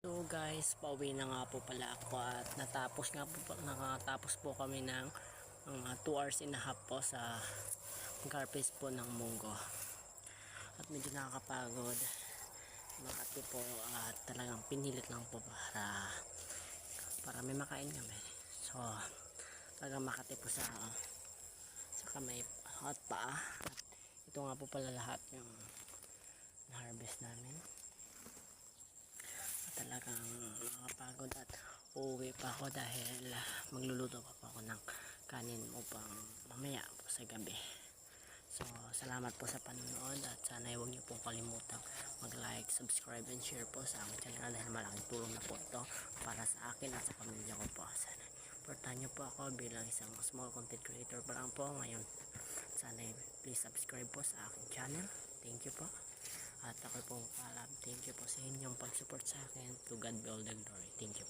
So guys, pauwi na nga po pala ako at nakatapos po kami ng 2 hours and a half po sa garpes po ng munggo. At medyo nakakapagod. Makati po at talagang pinilit lang po para may makain kami. So talagang makati po sa kamay at paa. At ito nga po pala lahat yung harvest namin. Talagang nakapagod at uuwi pa ako dahil magluluto pa po ako ng kanin upang mamaya po sa gabi. So salamat po sa panonood at sana huwag niyo po kalimutang mag-like, subscribe and share po sa aking channel dahil malaking tulong na po ito para sa akin at sa pamilya ko po. Sana supportahan niyo po ako bilang isang small content creator pa lang po ngayon. Sana please subscribe po sa aking channel. Thank you po. At ako pong paalam. Thank you po sa inyong pag-support sa akin. To God be all the glory. Thank you po.